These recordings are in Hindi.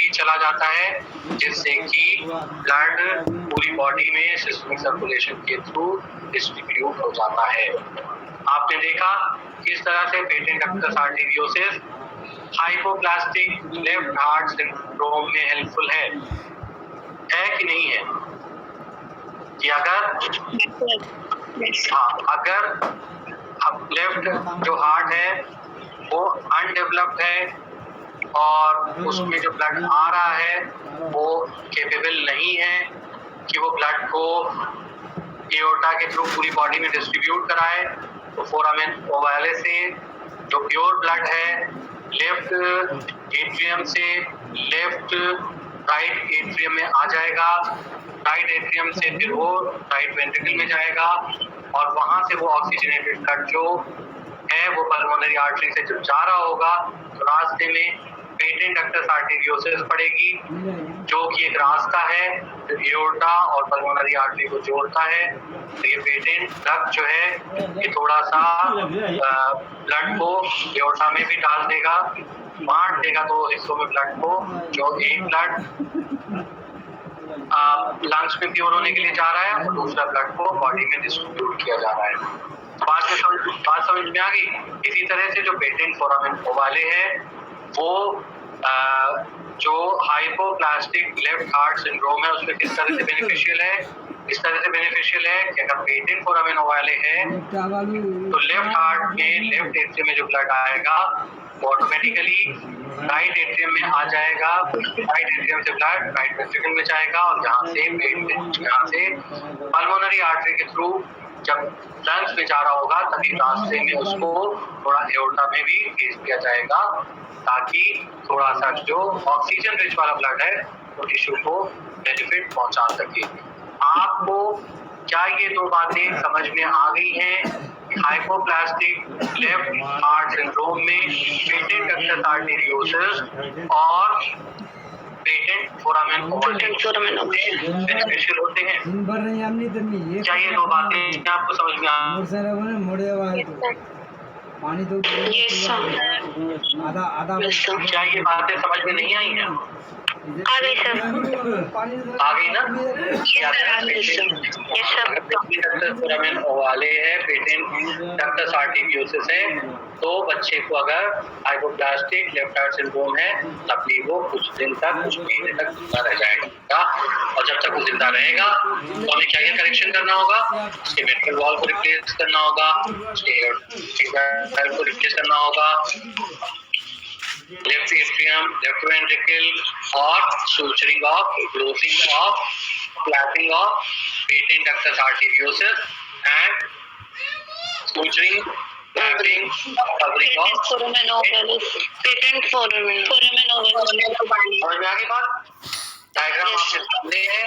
बीच चला जाता है, जिससे कि ब्लड पूरी बॉडी में सिस्टमिक सर्कुलेशन के थ्रू डिस्ट्रीब्यूट हो जाता है। आपने देखा किस तरह से patent ductus arteriosus hypoplastic left heart syndrome में हेल्पफुल है कि नहीं है? कि अगर लेफ्ट जो हार्ट है वो अनडेवलप्ड है और उसमें जो ब्लड आ रहा है वो केपेबल नहीं है कि वो ब्लड को एओर्टा के थ्रू पूरी बॉडी में डिस्ट्रीब्यूट कराए, तो फोरामेन ओवाले से जो प्योर ब्लड है लेफ्ट एट्रियम से लेफ्ट राइट एट्रियम में आ जाएगा, राइट एट्रियम से फिर वो राइट वेंट्रिकल में जाएगा और वहां से वो ऑक्सीजनेटेड ब्लड जो है वो पल्मोनरी आर्टरी से जब जा रहा होगा तो रास्ते में पेटेंट डक्टस आर्टेरियोसिस पड़ेगी, जो कि एक रास्ता है जो एओर्टा और पल्मोनरी आर्टरी को जोड़ता है। तो ये पेटेंट डक्ट जो है ये थोड़ा सा ब्लड को एओर्टा में भी डाल देगा, बांट देगा दो हिस्सों में ब्लड को, जो एक ब्लड लंग्स में प्योर होने के लिए जा रहा है और दूसरा ब्लड को बॉडी में डिस्ट्रीब्यूट किया जा रहा है। बात समझ में आ गई? इसी तरह से जो पेटेंट फोरामेन ओवाले है वो जो हाइपोप्लास्टिक लेफ्ट हार्ट सिंड्रोम है उसमें किस तरह से बेनिफिशियल है? इस तरह से बेनिफिशियल है कि अगर पेटेंट फोरामेन ओवाले है तो लेफ्ट हार्ट में लेफ्ट एट्रियम में जो ब्लड आएगा वो ऑटोमेटिकली राइट एट्रियम में आ जाएगा, राइट एट्रियम से ब्लड राइट वेंट्रिकल में जाएगा और यहाँ से पल्मोनरी आर्टरी के थ्रू जब लंग्स में जा रहा होगा तभी रास्ते में उसको थोड़ा एओर्टा में भी भेज दिया जाएगा ताकि थोड़ा सा जो ऑक्सीजन रिच वाला ब्लड है वो टिश्यू को बेनिफिट पहुंचा सके। आपको क्या ये दो बातें समझ में आ गई हैं? हाइपोप्लास्टिक लेफ्ट हार्ट सिंड्रोम में पेटेंट डक्टस आर्टेरियोसिस और पेटेंट फोरामेन बेनिफिशियल होते हैं। क्या ये दो बातें आपको समझ में आ पानी तो आधा क्या ये बातें समझ में नहीं आई हैं? आ गई सर। आ गई ना? फोरामेन ओवाले है, पेटेंट डक्टस आर्टेरियोसिस है, तो बच्चे को अगर हाइपोप्लास्टिक लेफ्ट हार्ट सिंड्रोम है तब भी वो कुछ दिन तक कुछ महीने तक जिंदा रह जाएगा और जब तक वो जिंदा रहेगा तो हमें क्या करेक्शन करना होगा? उसके मेट्रल वॉल को रिप्लेस करना होगा, उसके वेंट्रिकल को रिप्लेस करना होगा, लेफ्ट एट्रियम, लेफ्ट वेंट्रिकल और suturing of, closing of, clapping of patent ductus arteriosus and suturing, clapping, covering of foramen ovalis, patent foramen ovalis. समझ में आ गई बात? डायग्राम आपके सामने है।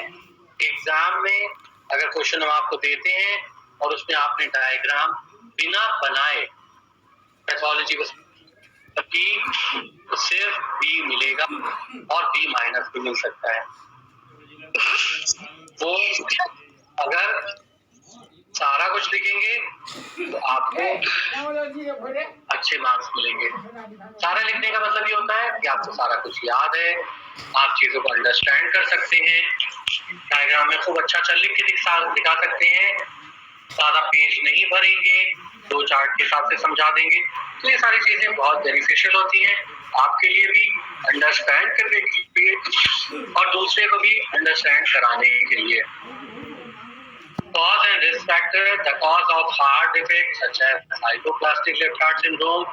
एग्जाम में अगर क्वेश्चन हम आपको देते हैं और उसमें आपने डायग्राम बिना बनाए पैथोलॉजी को सिर्फ बी मिलेगा और बी माइनस भी मिल सकता है। वो अगर सारा कुछ लिखेंगे तो आपको अच्छे मार्क्स मिलेंगे। सारा लिखने का मतलब ये होता है कि आपको सारा कुछ याद है, आप चीजों को अंडरस्टैंड कर सकते हैं, डायग्राम में खूब अच्छा अच्छा लिख के दिखा सकते हैं, ज्यादा पेज नहीं भरेंगे, दो चार्ट के हिसाब से समझा देंगे। तो ये सारी चीजें बहुत बेनिफिशियल होती हैं आपके लिए भी अंडरस्टैंड करने के लिए और दूसरे को भी अंडरस्टैंड कराने के लिए। Cause and risk factor. The cause of heart defects such as hypoplastic left heart syndrome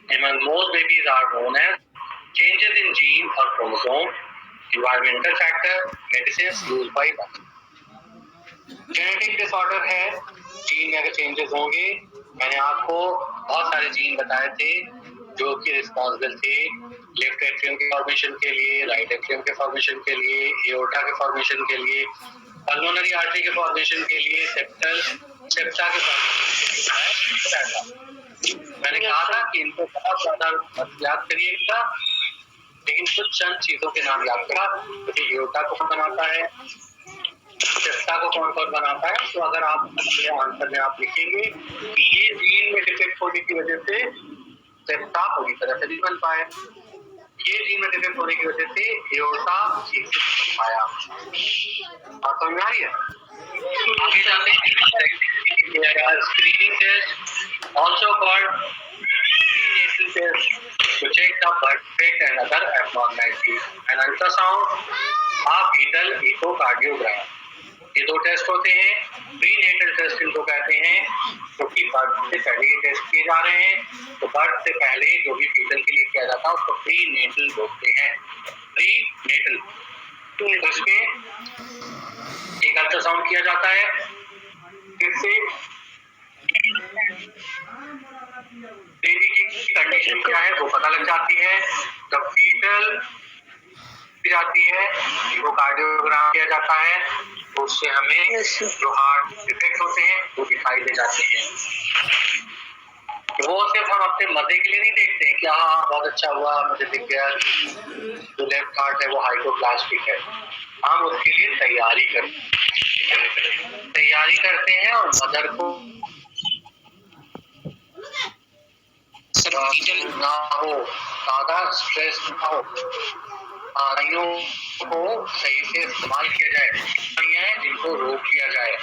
among most babies are known as changes in gene or chromosome, environmental factor, medicines used by one. Genetic disorder है, जीन में अगर चेंजेस होंगे, मैंने आपको बहुत सारे जीन बताए थे जो कि रिस्पॉन्सिबल थे लेफ्ट एट्रियम के फॉर्मेशन के लिए, राइट एट्रियम के फॉर्मेशन के लिए, एओर्टा के फॉर्मेशन के लिए, पल्मोनरी आर्टरी के फॉर्मेशन के लिए, सेप्टा के फॉर्मेशन। मैंने कहा था कि इनको बहुत ज्यादा याद करिएगा, लेकिन कुछ चंद चीजों के नाम याद करा। एओर्टा को कौन बनाता है, सेप्टा को कौन कौन बनाता है, तो अगर आप अपने आंसर में आप लिखेंगे कि ये जीन में डिफेक्ट होने की वजह से सेप्टा पूरी तरह से नहीं बन पाए, ये जीन में डिफेक्ट होने की वजह से एओर्टा ठीक से नहीं बन पाया। बात समझ में आ रही है? आगे जाते हैं screening test also called prenatal test to check the birth rate and other abnormalities and ultrasound or fetal echocardiogram। ये दो टेस्ट होते हैं। प्रीनेटल टेस्ट इनको कहते हैं क्योंकि बर्थ से पहले ये टेस्ट किए जा रहे हैं। तो बर्थ से पहले जो भी फीटल के लिए किया जाता है उसको प्रीनेटल बोलते हैं। प्रीनेटल तो इसमें एक अल्ट्रासाउंड किया जाता है, जिससे बेबी की कंडीशन क्या है वो पता लग जाती है। जब फीटल जाती है इकोकार्डियोग्राम किया जाता है तो उससे हमें जो हार्ट डिफेक्ट होते हैं वो दिखाई दे जाते हैं। वो सिर्फ हम अपने मजे के लिए नहीं देखते हैं कि हाँ बहुत अच्छा हुआ मुझे दिख गया जो लेफ्ट हार्ट है वो हाइपोप्लास्टिक है। हम उसके लिए तैयारी करते हैं और मदर को ना हो, ज्यादा स्ट्रेस ना हो, दवाइयों को सही से इस्तेमाल किया जाए, दवाइयां जिनको रोक किया जाए।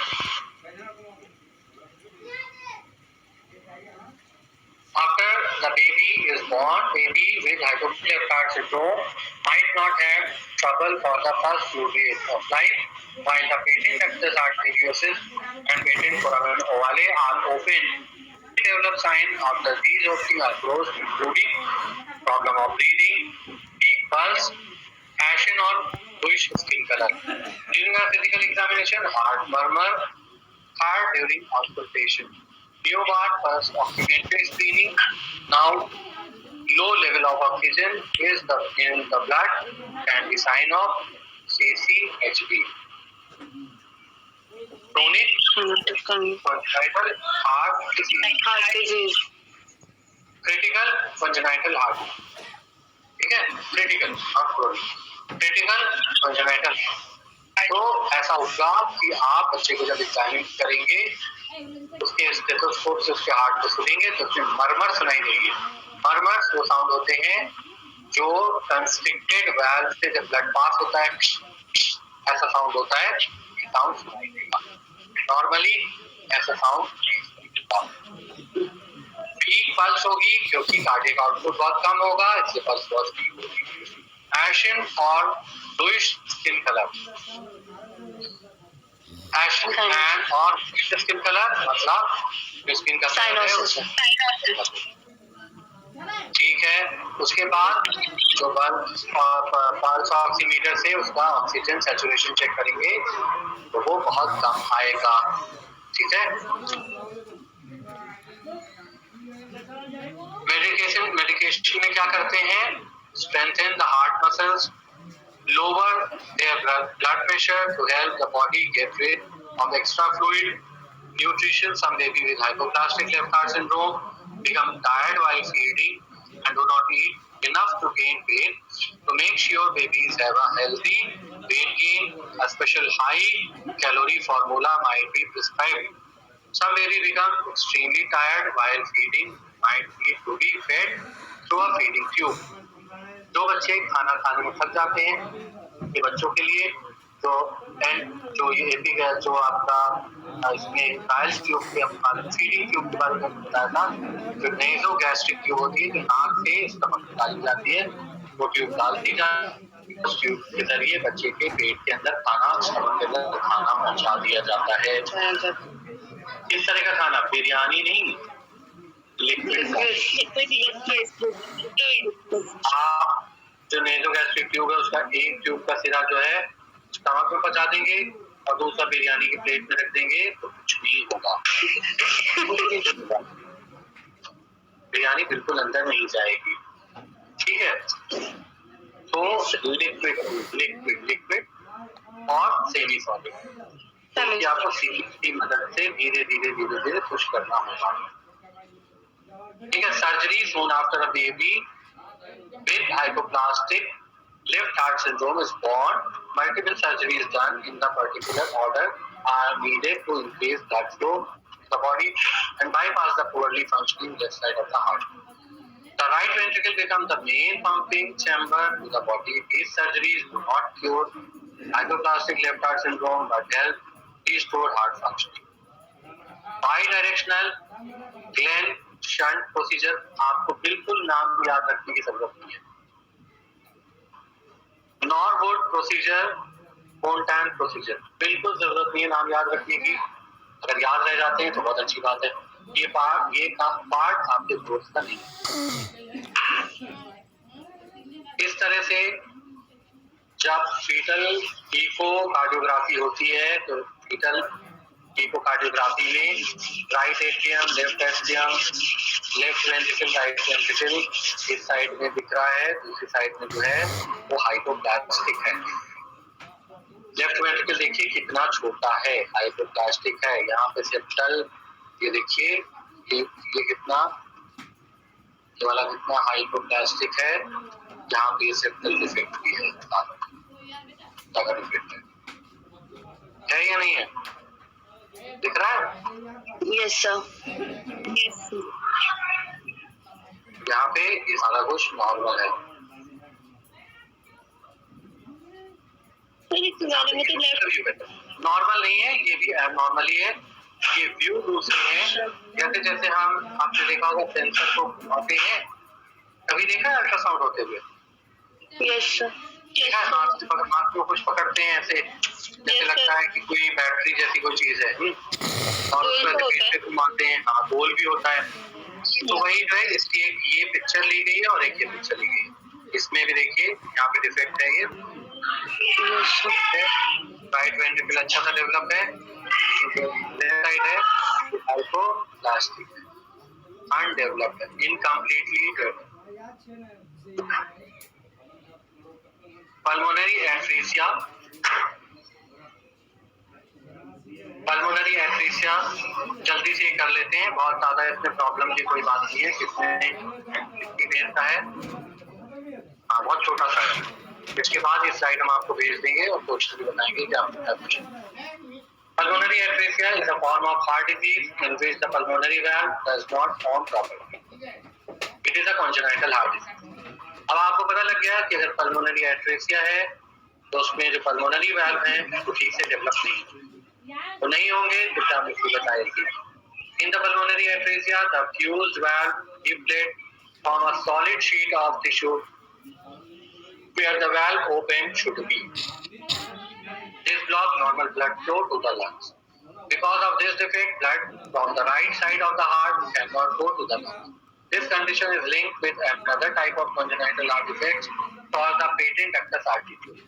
After the baby is born, baby with hypoxia syndrome might not have trouble for the first few days of life, while the patent access arteriosus and patent foramen ovale are open. Develop signs after these openings are closed, including problem of breathing, weak pulse, ashen or bluish skin color. During a physical examination, heart murmur, heart during auscultation. Neobart first oximetry screening. Now, low level of oxygen in the blood can be sign of CCHD. Chronic congenital heart disease. Critical congenital heart. ठीक है, क्रिटिकल congenital। तो ऐसा होगा कि आप बच्चे को जब एग्जामिन करेंगे उसके स्टेथोस्कोप से उसके हार्ट को सुनेंगे तो उसमें मरमर सुनाई देगी। मरमर्स वो साउंड होते हैं जो कंस्ट्रिक्टेड वाल्व से जब ब्लड पास होता है ऐसा साउंड होता है, साउंड सुनाई देगा। नॉर्मली ऐसा साउंड वीक पल्स होगी क्योंकि कार्डियक आउटपुट बहुत कम होगा, इसलिए पल्स बहुत वीक होगी। एशन और ब्लूइश स्किन कलर। एशन एंड और स्किन कलर मतलब जो स्किन का कलर है ठीक है। उसके बाद जो पल्स ऑक्सीमीटर से उसका ऑक्सीजन सैचुरेशन चेक करेंगे तो वो बहुत कम आएगा। ठीक है। मेडिकेशन में क्या करते हैं? Strengthen the heart muscles, lower their blood pressure to help the body get rid of extra fluid. Nutrition: some baby with hypoplastic left heart syndrome become tired while feeding and do not eat enough to gain weight. To make sure babies have a healthy weight gain, a special high calorie formula might be prescribed. Some baby become extremely tired while feeding, might need to be fed through a feeding tube. जो बच्चे खाना खाने में थक जाते हैं ये बच्चों के लिए जो ये एपिगैस जो आपका इसमें काइल्स ट्यूब के हम फीडिंग ट्यूब के बारे में बताया था, जो नेसोगैस्ट्रिक ट्यूब होती है जो नाक से स्टमक में डाली जाती है, वो ट्यूब डालती जाती है। उस ट्यूब के जरिए बच्चे के पेट के अंदर खाना, स्टमक के अंदर खाना पहुंचा दिया जाता है। इस तरह का खाना, बिरयानी नहीं, जो नेसोगैस्ट्रिक ट्यूब है उसका एक ट्यूब का सिरा जो है स्टमक में पहुंचा देंगे और दूसरा बिरयानी की प्लेट में रख देंगे तो कुछ नहीं होगा। बिरयानी बिल्कुल अंदर नहीं जाएगी। ठीक है। तो लिक्विड और सेमी सॉलिड आपको सीपी की मदद से धीरे धीरे पुश करना होगा। ठीक है। Surgery soon after a baby with hypoplastic left heart syndrome is born, multiple surgeries done in the particular order are needed to increase blood flow to the body and bypass the poorly functioning left side of the heart. The right ventricle becomes the main pumping chamber to the body. These surgeries do not cure hypoplastic left heart syndrome but help restore heart functioning. Bidirectional Glenn shunt procedure आपको बिल्कुल नाम याद रखने की जरूरत नहीं है. नॉरवुड प्रोसीजर, फोंटैन प्रोसीजर, बिल्कुल जरूरत नहीं है नाम याद रखने की. अगर याद रह जाते हैं तो बहुत अच्छी बात है. ये पार्ट आपके कोर्स का नहीं. इस तरह से जब फीटल इकोकार्डियोग्राफी होती है तो फीटल इकोकार्डियोग्राफी में right atrium, left atrium, left ventricle, right ventricle इस साइड में दिख रहा है, दूसरी साइड में जो है वो हाइपोप्लास्टिक है. लेफ्ट वेंट्रिकल देखिए कितना छोटा है, हाइपोप्लास्टिक है. यहाँ पे सेप्टल ये देखिए ये कितना, ये वाला कितना हाइपोप्लास्टिक है. यहाँ पे सेप्टल डिफेक्ट भी है, डिफेक्ट है या नहीं है? दिख रहा है? Yes sir. यस. यहाँ पे ये सारा कुछ नॉर्मल है. नॉर्मल नहीं है, ये भी एबनॉर्मल ही है. ये व्यू दूसरी है. जैसे जैसे हम आपने देखा होगा सेंसर को घुमाते हैं, कभी देखा है अल्ट्रासाउंड होते हुए? Yes sir. हाथ को कुछ पकड़ते हैं ऐसे, जैसे लगता है कि कोई बैटरी जैसी कोई चीज है, और उसको घुमाते हैं. हाँ, गोल भी होता है. तो वही जो है इसकी एक ये पिक्चर ली गई है और एक ये पिक्चर ली गई है. इसमें भी देखिए यहाँ पे डिफेक्ट है. ये राइट वेंट्रिकल अच्छा सा डेवलप है, लेफ्ट साइड है हाइपोप्लास्टिक है, अनडेवलप्ड है, इनकम्प्लीटली डेवलप्ड. पल्मोनरी एट्रीसिया. पल्मोनरी एट्रीसिया जल्दी से कर लेते हैं, बहुत ज्यादा इसमें प्रॉब्लम की कोई बात नहीं है. कितने देर का है? हाँ, बहुत छोटा सा है. इसके बाद इस साइड हम आपको भेज देंगे और क्वेश्चन भी बताएंगे कि आपको क्या question. Pulmonary atresia is a form of heart disease in which the pulmonary valve does not form properly. It is a congenital heart disease. अब आपको पता लग गया कि अगर पल्मोनरी एट्रेसिया है तो उसमें जो पल्मोनरी वाल्व हैं वो ठीक से डेवलप नहीं, तो नहीं होंगे तो क्या आपको बताएगी. In the pulmonary atresia, the fused valve deflate from a solid sheet of tissue where the valve open should be. This blocks normal blood flow to the lungs. Because of this defect, blood from the right side of the heart cannot go to the lungs. This condition is linked with another type of congenital heart defects called the patent ductus arteriosus.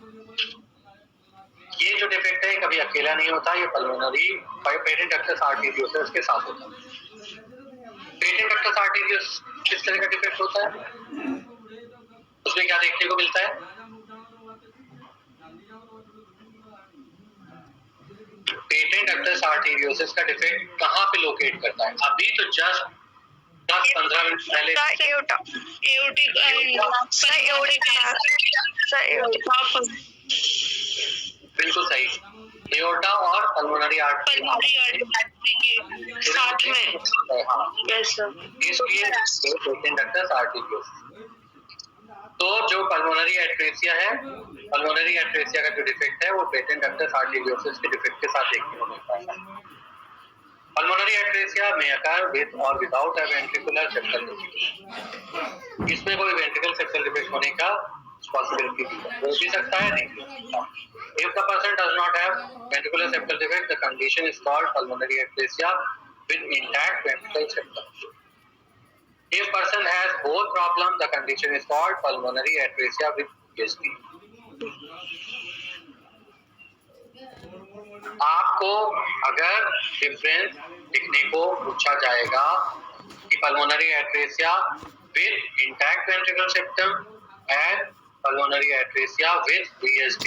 ये जो डिफेक्ट है कभी अकेला नहीं होता, ये पल्मोनरी पेटेंट डक्टस आर्टेरियोसिस के साथ होता है. पेटेंट डक्टस आर्टेरियोसिस किस तरह का डिफेक्ट होता है, उसमें क्या देखने को मिलता है? पेटेंट डक्टस आर्टेरियोसिस का डिफेक्ट कहाँ पे लोकेट करता है? अभी तो जस्ट 10-15 मिनट पहले बिल्कुल सही, एओर्टा और पल्मोनरी आर्टरी साथ में. हाँ, इसलिए पेटेंट डक्टस आर्टेरियोसिस. तो जो पल्मोनरी एट्रेसिया है, पल्मोनरी एट्रेसिया का जो डिफेक्ट है वो पेटेंट डक्टस आर्टेरियोसिस के डिफेक्ट के साथ देखने को मिलता है. पल्मोनरी एट्रेसिया में अकर विद और without a ventricular septal defect. इसमें कोई वेंट्रिकल सेप्टल डिफेक्ट होने का पॉसिबिलिटी हो भी सकता है, नहीं हो सकता. If the person does not have ventricular septal defect, the condition is called pulmonary atresia with intact ventricular septum. If person has both problems, the condition is called pulmonary atresia with PSP. आपको अगर डिफरेंस दिखने को पूछा जाएगा कि pulmonary atresia with intact ventricular septum and pulmonary atresia with VSD,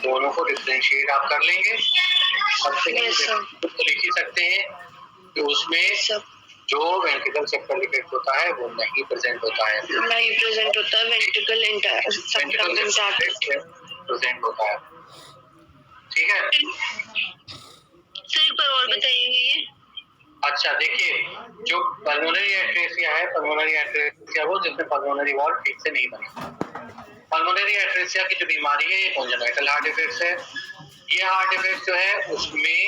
दोनों को डिफरेंशिएट आप कर लेंगे. तो लिख ही सकते हैं कि उसमें जो वेंट्रिकल सेप्टल डिफेक्ट होता है वो नहीं प्रेजेंट होता है, वेंट्रिकल प्रेजेंट होता है. ठीक है सर, एक बार और बताइए. अच्छा देखिए, जो पल्मोनरी एट्रेसिया है, पल्मोनरी एट्रेसिया वो जिसमें पल्मोनरी वॉल ठीक से नहीं बनी। पल्मोनरी एट्रेसिया की जो बीमारी है ये कॉन्जेनिटल हार्ट डिफेक्ट है। ये हार्ट डिफेक्ट जो है उसमें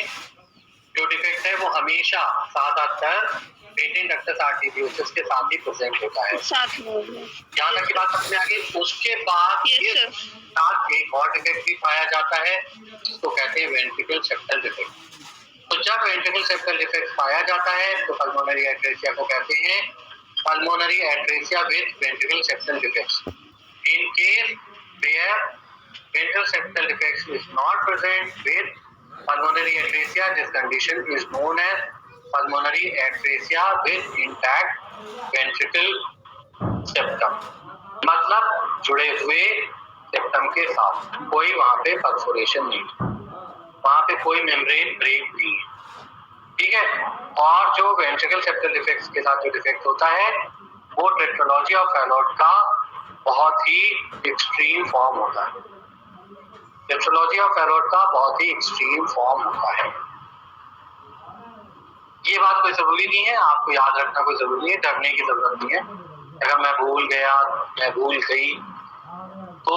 जो डिफेक्ट है वो हमेशा ज्यादातर पेटेंट डक्टस आर्टेरियोसिस के साथ ही प्रेजेंट होता है। साथ में यहाँ तक की बात समझ में आ गई। उसके बाद Yes, sir. साथ एक और डिफेक्ट भी पाया जाता है जिसको कहते हैं वेंट्रिकल सेप्टल डिफेक्ट। तो जब वेंट्रिकल सेप्टल डिफेक्ट पाया जाता है तो पल्मोनरी एट्रेसिया को कहते हैं pulmonary atresia with ventricle septal defects. In case where ventricle septal defects is not present with pulmonary atresia, this condition is known as pulmonary atresia with intact ventricle septum, मतलब जुड़े हुए सेप्टम के साथ कोई वहां पे परफोरेशन नहीं, वहां पे कोई मेम्ब्रेन ब्रेक नहीं है, ठीक है। और जो वेंट्रिकल सेप्टल डिफेक्ट्स के साथ जो डिफेक्ट होता है वो टेट्रालॉजी ऑफ फैलोट का बहुत ही एक्सट्रीम फॉर्म होता है। टेट्रालॉजी ऑफ फैलोट का बहुत ही एक्सट्रीम फॉर्म होता है। ये बात कोई जरूरी नहीं है, आपको याद रखना कोई जरूरी नहीं है, डरने की जरूरत नहीं है। अगर मैं भूल गया, मैं भूल गई तो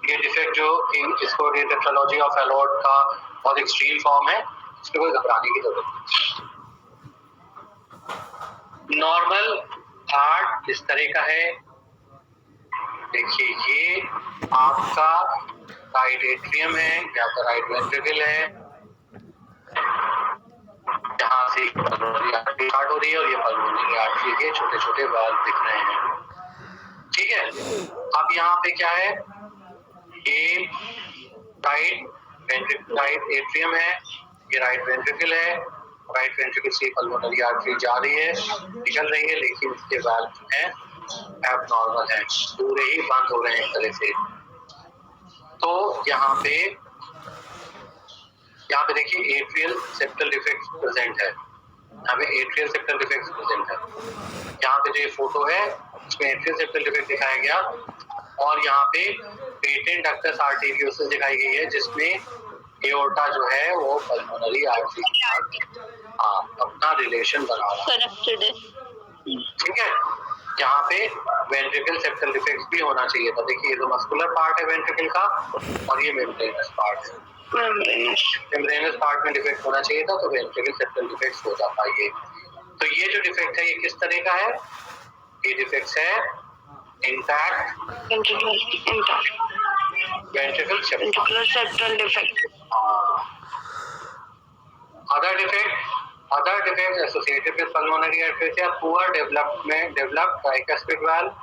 ये डिफेक्ट जो इसको टेट्रालॉजी ऑफ फैलोट का बहुत एक्सट्रीम फॉर्म है, इसमें कोई घबराने की जरूरत नहीं। नॉर्मल हार्ट इस तरह का है, देखिए ये आपका राइट एट्रियम है, यहाँ पर राइट वेंट्रिकल है, जहाँ से पल्मोनरी आर्टरी स्टार्ट हो रही है और ये पल्मोनरी आर्टरी के छोटे छोटे वाल्व दिख रहे हैं, ठीक है। अब यहाँ पे क्या है, ये राइट एट्रियम है, ये राइट वेंट्रिकल है, राइट वेंट्रिकल से पल्मोनरी आर्टरी जा रही है, निकल रही है, लेकिन इसके वाल्व है एबनॉर्मल है, पूरे ही बंद हो रहे हैं एक तरह से। तो यहाँ पे देखिए एट्रियल सेप्टल डिफेक्ट प्रेजेंट है, यहाँ पे एट्रियल सेप्टल डिफेक्ट प्रेजेंट है। यहाँ पे जो ये फोटो है उसमें एट्रियल सेप्टल डिफेक्ट दिखाया गया और यहाँ पे पेटेंट डक्टस आर्टेरियोसिस दिखाई गई है जिसमें एओर्टा जो है वो पल्मोनरी आर्टरी के साथ अपना रिलेशन बना रहा है, ठीक है। यहाँ पे वेंट्रिकल सेप्टल डिफेक्ट भी होना चाहिए था। देखिए ये तो मस्कुलर पार्ट है वेंट्रिकल का और ये मेम्ब्रेनस पार्ट है, मेम्ब्रेनस पार्ट में डिफेक्ट होना चाहिए था, तो वेंट्रिकल सेप्टल डिफेक्ट हो जाता है ये। तो ये जो डिफेक्ट है ये किस तरह का है, ये डिफेक्ट है intact ventricle septal defect. Other defects associated with pulmonary atresia: poor developed tricuspid valve,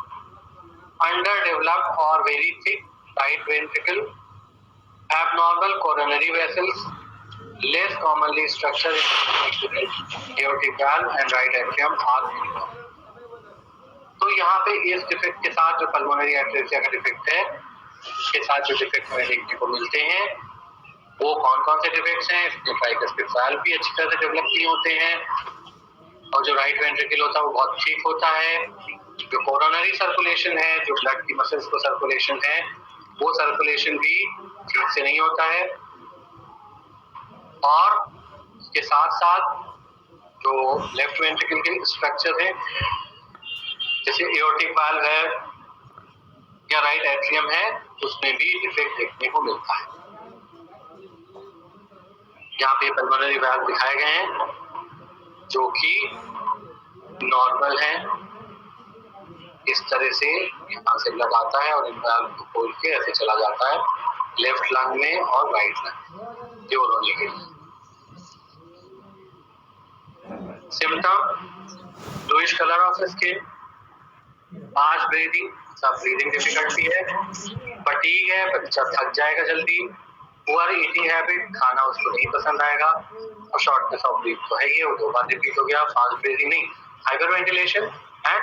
underdeveloped or very thick right ventricle, abnormal coronary vessels, less commonly structure in aortic valve and right atrium are minimum. तो यहाँ पे इस डिफेक्ट के साथ जो पल्मोनरी एट्रेसिया का डिफेक्ट है, इसके साथ जो डिफेक्ट हमें देखने को मिलते हैं वो कौन कौन से डिफेक्ट्स हैं। इसमें ट्राइकस्पिड वाल्व भी अच्छी तरह से डेवलप नहीं होते हैं और जो राइट वेंट्रिकल होता है वो बहुत ठीक होता है। जो कोरोनरी सर्कुलेशन है, जो ब्लड की मसल्स को सर्कुलेशन है, वो सर्कुलेशन भी ठीक से नहीं होता है। और इसके साथ साथ जो लेफ्ट वेंट्रिकल के स्ट्रक्चर है जैसे एओर्टिक वाल्व है या राइट एट्रियम है, उसमें भी डिफेक्ट देखने को मिलता है। यहाँ पे पल्मोनरी वाल्व दिखाए गए हैं जो कि नॉर्मल है, इस तरह से यहाँ से ब्लड आता है और इन वाल्व को खोल के ऐसे चला जाता है लेफ्ट लंग में और राइट लंग दोनों में। Symptom: bluish colour of skin, fast breathing, सब ब्रीदिंग डिफिकल्टी है, फटीग है, बच्चा थक जाएगा जल्दी, पुअर ईटिंग हैबिट, खाना उसको नहीं पसंद आएगा, और शॉर्टनेस ऑफ ब्रीथ तो है ये, वो 2 बार रिपीट हो गया। फास्ट ब्रीदिंग नहीं, hyper ventilation and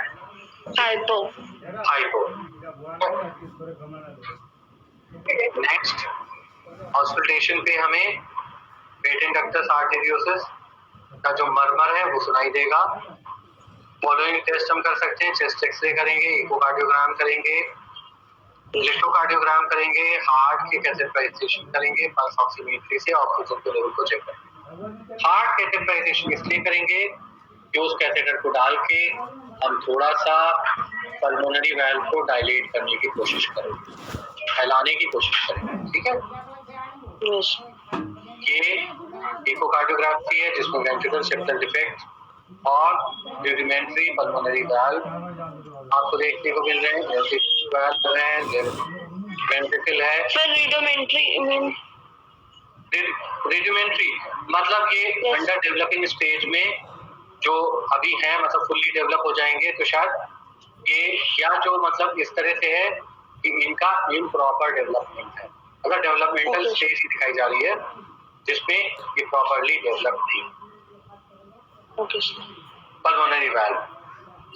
hypo. Next auscultation पे हमें पेटेंट डक्टस आर्टेरियोसिस का जो मर्मर है वो सुनाई देगा। फॉलोइंग टेस्ट हम कर सकते हैं: चेस्ट एक्सरे करेंगे, इकोकार्डियोग्राम करेंगे, इलेक्ट्रोकार्डियोग्राम करेंगे, हार्ट की कैसे पल्सेशन करेंगे, पल्स ऑक्सीमीट्री से ऑक्सीजन के लेवल को चेक करेंगे। हार्ट कैथेटराइजेशन इसलिए करेंगे कि उस कैथेटर को डाल के हम थोड़ा सा पल्मोनरी वाल्व को डायलेट करने की कोशिश करेंगे, फैलाने की कोशिश करेंगे, ठीक है। यस ये इकोकार्डियोग्राफी है जिसमें वेंट्रिकल सेप्टल डिफेक्ट और रूडिमेंट्री पल्मोनरी वाल्व आपको देखने को मिल रहे हैं। वाल्व है, वेंट्रिकल है। सर रूडिमेंट्री मतलब ये अंडर डेवलपिंग स्टेज में जो अभी है, मतलब फुल्ली डेवलप हो जाएंगे तो शायद ये, या जो मतलब इस तरह से है कि इनका इम्प्रॉपर डेवलपमेंट है, अगर डेवलपमेंटल स्टेज ही दिखाई जा रही है जिसमें ये प्रॉपर्ली डेवलप नहीं। पल्मोनरी वाल्व,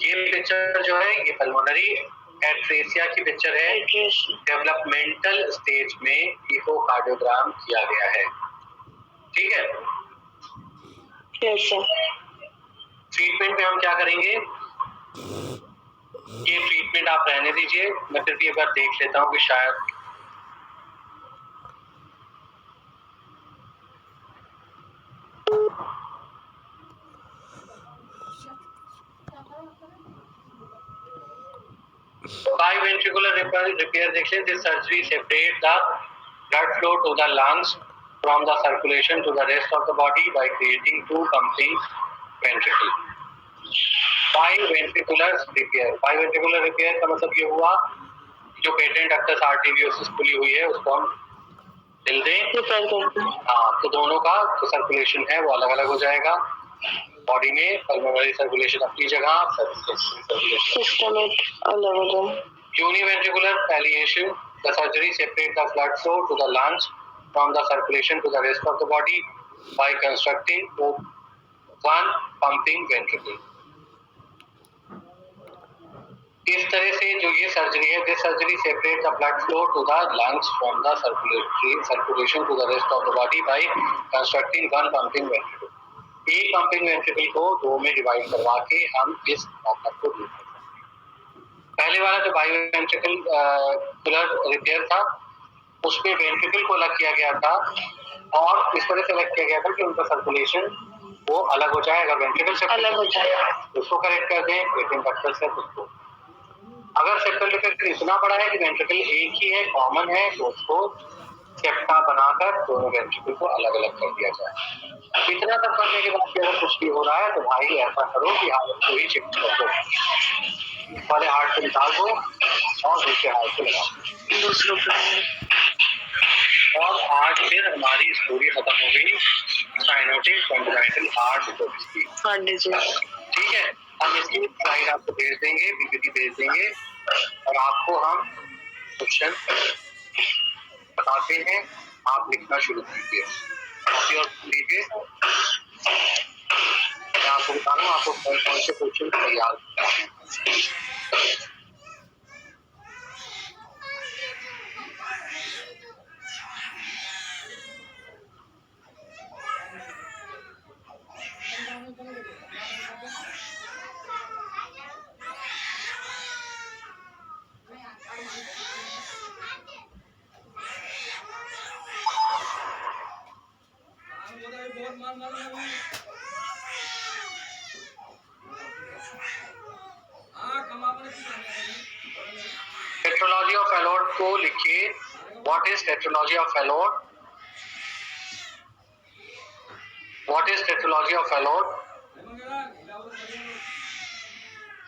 ये पिक्चर जो है ये पल्मोनरी एट्रेसिया की पिक्चर है, डेवलपमेंटल स्टेज में इकोकार्डियोग्राम किया गया है, ठीक है। Yes sir. ट्रीटमेंट में हम क्या करेंगे, ये ट्रीटमेंट आप रहने दीजिए, मैं फिर भी एक बार देख लेता हूँ कि शायद biventricular repair देख लें। This surgery separates the blood flow to the lungs from the circulation to the rest of the body by creating two pumping ventricles. Biventricular repair का मतलब ये हुआ जो पेटेंट डक्टस आर्टेरियोसिस खुली हुई है उसको हम हिल दें, हाँ, तो दोनों का जो सर्कुलेशन है वो अलग अलग हो जाएगा। बॉडी में पल्मोनरी सर्कुलेशन अपनी जगह, univentricular palliation, the surgery separate the blood flow to the lungs from the circulation to the rest of the body by constructing one pumping ventricle. इस तरह से जो ये सर्जरी है, this surgery separate the blood flow to the lungs from the circulation to the rest of the body by constructing one pumping ventricle. एक पंपिंग वेंट्रिकल को दो में डिवाइड करवा के हम इस प्रॉब्लम को दूर कर सकते हैं। पहले वाला जो बायोवेंट्रिकुलर रिपेयर था उसमें वेंट्रिकल को अलग किया गया था और इस तरह से अलग किया गया था कि उनका सर्कुलेशन वो अलग हो जाए। अगर वेंट्रिकल से अलग हो जाए उसको करेक्ट कर दें, लेकिन डक्टल से उसको, अगर सेप्टल डिफेक्ट इतना बड़ा है कि वेंट्रिकल एक ही है, कॉमन है, तो उसको सेप्टा बनाकर दोनों वेंट्रिकल को अलग अलग कर दिया जाए। इतना तक करने के बाद अगर कुछ भी हो रहा है तो भाई ऐसा करो कि हार्ट को ही चेक कर दो, पहले हार्ट से निकाल दो और दूसरे हार्ट से लगाओ। और आज फिर हमारी स्टोरी खत्म हो गई साइनोटिक कंजनाइटल हार्ट डिसऑर्डर की, ठीक है। हम इसकी स्लाइड आपको भेज देंगे, पीपीटी भेज देंगे और आपको हम क्वेश्चन बताते हैं, आप लिखना शुरू कीजिए, कॉपी और लीजिए। मैं आपको बता रहा हूँ आपको कौन कौन से क्वेश्चन तैयार करना है। टेट्रोलॉजी ऑफ फैलोट को लिखिए। What is tetralogy of Fallot? What is tetralogy of Fallot?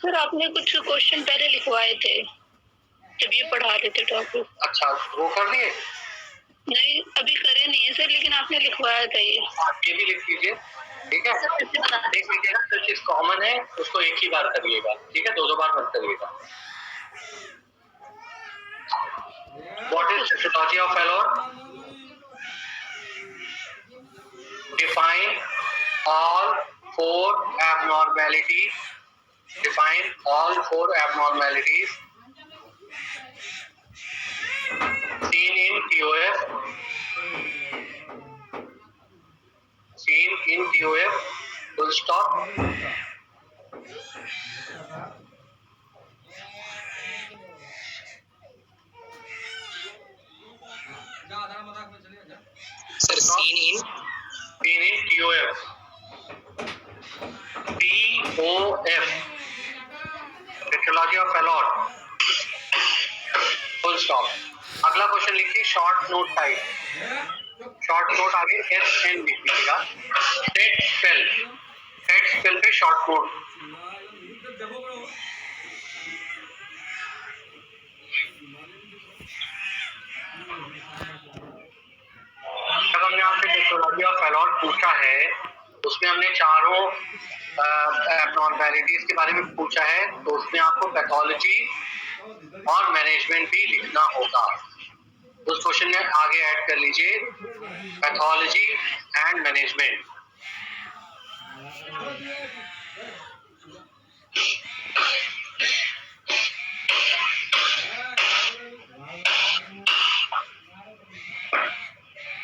Sir आपने कुछ क्वेश्चन पहले लिखवाए थे जब ये पढ़ा रहे थे टॉपिक। अच्छा, वो कर लिए? नहीं अभी करे नहीं है सर, लेकिन आपने लिखवाया था ये। आप ये भी लिख लीजिए, ठीक है। देख लीजिएगा जो चीज कॉमन है उसको एक ही बार करिएगा, ठीक है, दो बार मत करिएगा। What is tetralogy of Fallot? Define all four abnormalities. Define all four abnormalities seen in TOF. Seen in TOF. Full stop. Sir seen in TOF. Stop. अगला क्वेश्चन लिखिए short note type. Short note आगे एस एन लिख लीजिएगा। सेट स्पेल पे शॉर्ट नोट। जब हमने आपसे हिस्टोलॉजी ऑफ फैलॉन पूछा है उसमें हमने चारों एब्नॉर्मैलिटीज के बारे में पूछा है, तो उसमें आपको पैथोलॉजी और मैनेजमेंट भी लिखना होगा। उस क्वेश्चन में आगे ऐड कर लीजिए पैथोलॉजी एंड मैनेजमेंट।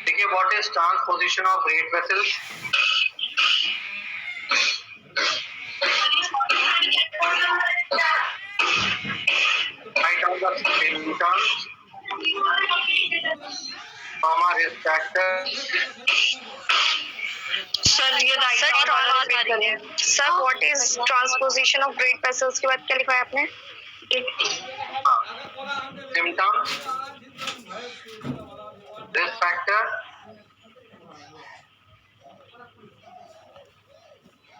देखिए what is transposition of red vessels. Right down the symptoms, trauma risk factor. Sir ये sir what is transposition of blood vessels के बाद क्या लिखा है आपने? Symptoms, risk factor,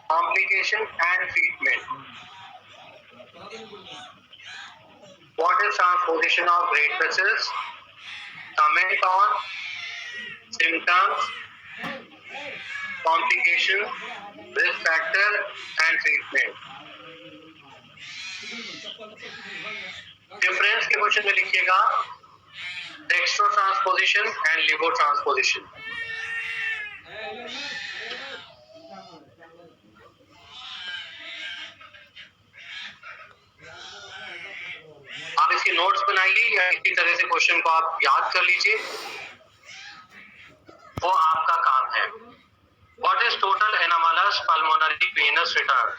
complication and treatment. What is transposition of red vessels? Comment on symptoms, complication, risk factor and treatment. Difference के क्वेश्चन में लिखिएगा डेक्स्ट्रो ट्रांसपोजिशन एंड लिवो ट्रांसपोजिशन। आप इसके नोट्स बनाइए या इसी तरह से क्वेश्चन को आप याद कर लीजिए, वो आपका काम है। What is total anomalous pulmonary venous return?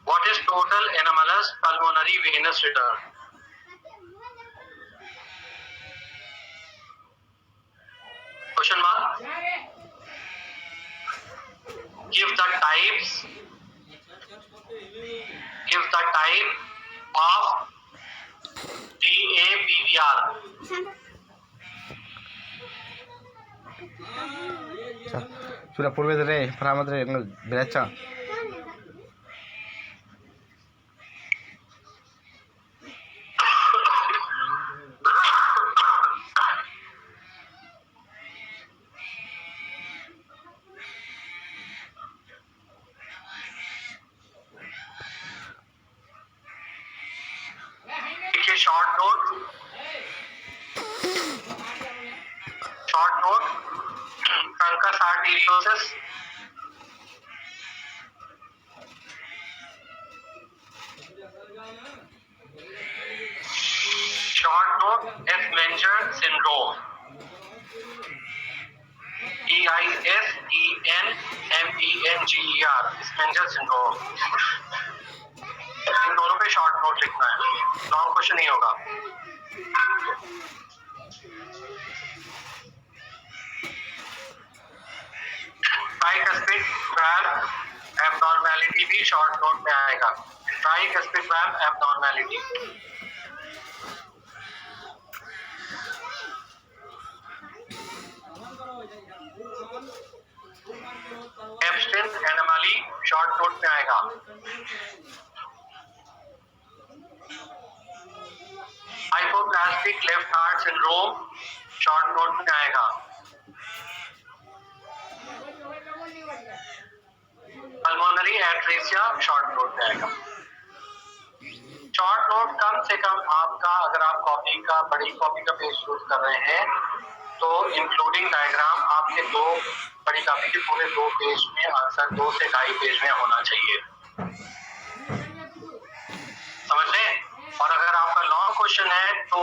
What is total anomalous pulmonary venous return? Question mark. Give the type of DAPVR. Sudah purwe dere parameter yang beraca. Short note truncus arteriosus, short note Eisenmenger syndrome, EISENMENGER Eisenmenger syndrome. इन दोनों पे शॉर्ट नोट लिखना है, लॉन्ग क्वेश्चन नहीं होगा। ट्राइकस्पिड वैल्व एब्नॉर्मैलिटी भी शॉर्ट नोट में आएगा। Tricuspid valve abnormality. Ebstein anomaly short note में आएगा। Hypoplastic left heart syndrome short note में आएगा। पल्मोनरी एट्रेसिया शॉर्ट नोट में आएगा। शॉर्ट नोट कम से कम आपका, अगर आप कॉपी का बड़ी कॉपी का पेज यूज कर रहे हैं तो इंक्लूडिंग डायग्राम आपके दो बड़ी कॉपी के पूरे 2 पेज में आंसर 2 से 2.5 पेज में होना चाहिए, समझ लें। और अगर आपका लॉन्ग क्वेश्चन है तो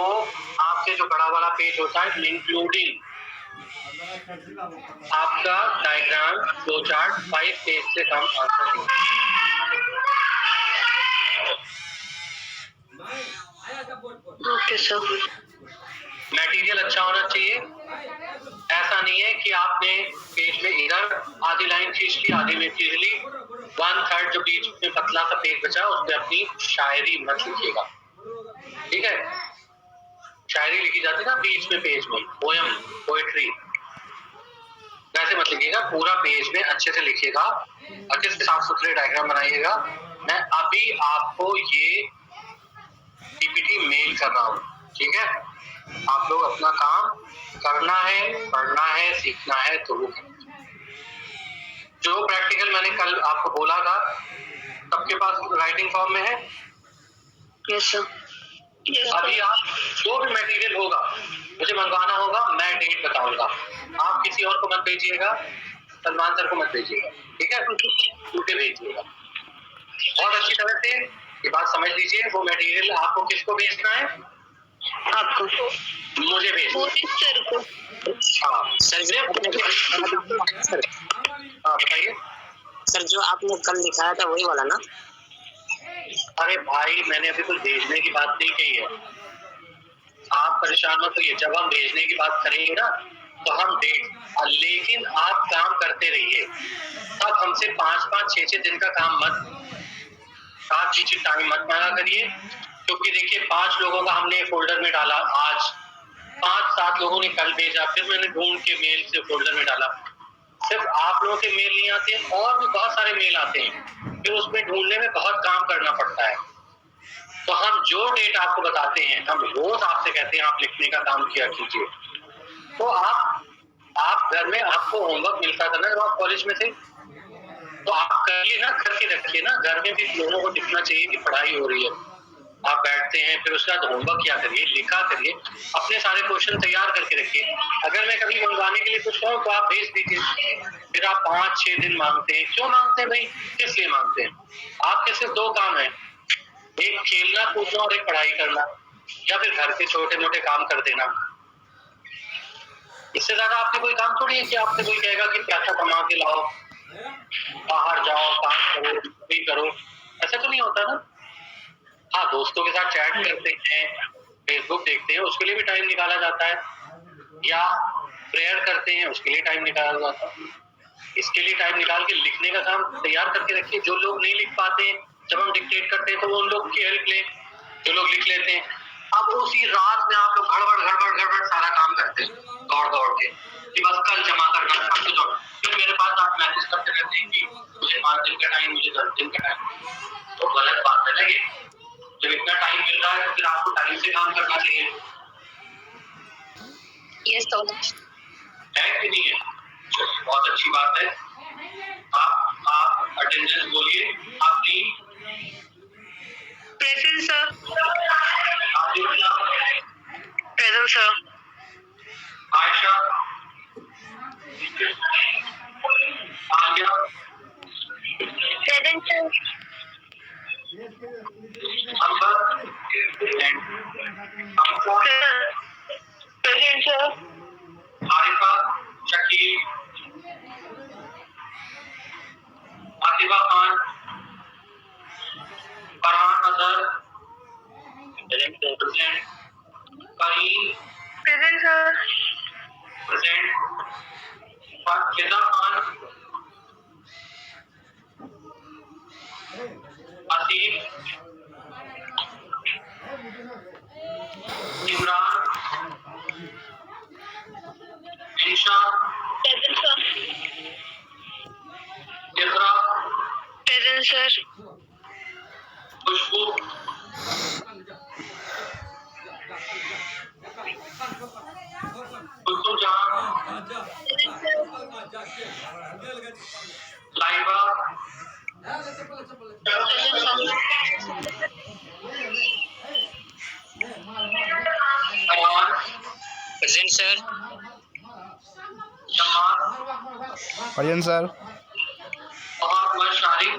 आपके जो बड़ा वाला पेज होता है इंक्लूडिंग आपका डायग्राम, फ्लो चार्ट 5 पेज से कम आंसर नहीं। Okay sir. मटेरियल अच्छा होना चाहिए। ऐसा नहीं है कि आपने पेज में इधर आधी लाइन खींच ली, आधी में खींच ली, 1/3 जो बीच में पतला सा पेज बचा उसमें अपनी शायरी मत लिखिएगा, ठीक है। शायरी लिखी जाती है ना बीच में पेज में, पोयम पोएट्री, वैसे मत लिखिएगा, पूरा पेज में अच्छे से लिखिएगा, अच्छे से साफ सुथरे डायग्राम बनाइएगा। मैं अभी आपको ये पीपीटी मेल कर रहा हूँ, ठीक है? आप लोग अपना काम करना है, पढ़ना है, सीखना है तो वो जो प्रैक्टिकल मैंने कल आपको बोला था सबके पास राइटिंग फॉर्म में है? Yes sir. अभी आप जो भी मटेरियल होगा मुझे मंगवाना होगा, मैं डेट बताऊंगा, आप किसी और को मत भेजिएगा, सलमान सर को मत भेजिएगा, ठीक है? उनके भेजिएगा। बहुत अच्छी तरह से ये बात समझ लीजिए, वो मटेरियल आपको किसको भेजना है? आपको। मुझे भेजना सर को। हाँ सर हाँ बताइए सर, जो आपने कल दिखाया था वही वाला ना? अरे भाई मैंने अभी कुछ भेजने की बात नहीं कही है, आप परेशान मत होइए, जब हम भेजने की बात करेंगे ना तो हम देख, लेकिन आप काम करते रहिए, तब हमसे 5-5, 6-6 दिन का काम मत, 7 टाइम मत मांगा करिए, क्योंकि देखिए 5 लोगों का हमने फोल्डर में डाला आज, 5-7 लोगों ने कल भेजा, फिर मैंने ढूंढ के मेल से फोल्डर में डाला। सिर्फ आप लोगों के मेल नहीं आते, और भी बहुत सारे मेल आते हैं, फिर उसमें ढूंढने में बहुत काम करना पड़ता है। तो हम जो डेट आपको बताते हैं, हम रोज आपसे कहते हैं आप लिखने का काम किया कीजिए। तो आप घर में आपको होमवर्क मिलता था ना जब आप कॉलेज में थे, तो आप करिए ना, करके रखिए ना, घर में भी लोगों को दिखना चाहिए कि पढ़ाई हो रही है। आप बैठते हैं, फिर उसके बाद होमवर्क क्या करिए, लिखा करिए, अपने सारे क्वेश्चन तैयार करके रखिए। अगर मैं कभी मंगवाने के लिए कुछ कहूँ तो आप भेज दीजिए। फिर आप 5-6 दिन मांगते हैं, क्यों मांगते हैं भाई, किस लिए मांगते हैं? आपके सिर्फ 2 काम है, एक खेलना कूदना और एक पढ़ाई करना, या फिर घर के छोटे मोटे काम कर देना। इससे ज्यादा आपके कोई काम थोड़ी है कि आपसे कोई कहेगा कि पैसा कमा के लाओ, बाहर जाओ, काम करो, भी करो, ऐसा तो नहीं होता ना। हाँ, दोस्तों के साथ चैट करते हैं, फेसबुक देखते हैं, उसके लिए भी टाइम निकाला जाता है, या प्रेयर करते हैं उसके लिए टाइम निकाला जाता है। इसके लिए टाइम निकाल के लिखने का काम तैयार करके रखिए। जो लोग नहीं लिख पाते हैं, जब हम डिक्टेट करते हैं तो वो उन लोग की हेल्प लें जो लोग लिख लेते हैं। अब उसी रात में आप लोग गड़बड़ सारा काम करते हैं दौड़ के कि बस कल जमा करना है, परसों जमा। फिर मेरे पास आप मैसेज करते रहते हैं कि मुझे 5 दिन का टाइम, मुझे 10 दिन का टाइम। तो गलत बात है ना ये। जब इतना टाइम मिल रहा है तो फिर आपको टाइम से काम करना चाहिए। Yes sir. है कि नहीं है? बहुत अच्छी बात है। आप अटेंडेंस बोलिए आपकी। Present sir. आपकी present sir. Ayesha Aagya present sir. Amber present sir. Arifa Shakeel Atifa Khan Farhan Azhar present Karim present sir. Present Fiza Khan Asif Imran Insha present sir. Iqra present sir. Khushboo Kulsum Jahan Laiba Aman present sir. Zaman Ariyan sir. Mohammad Shariq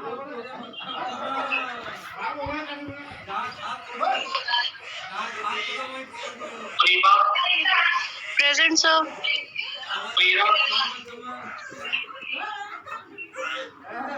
Muniba present sir. Meera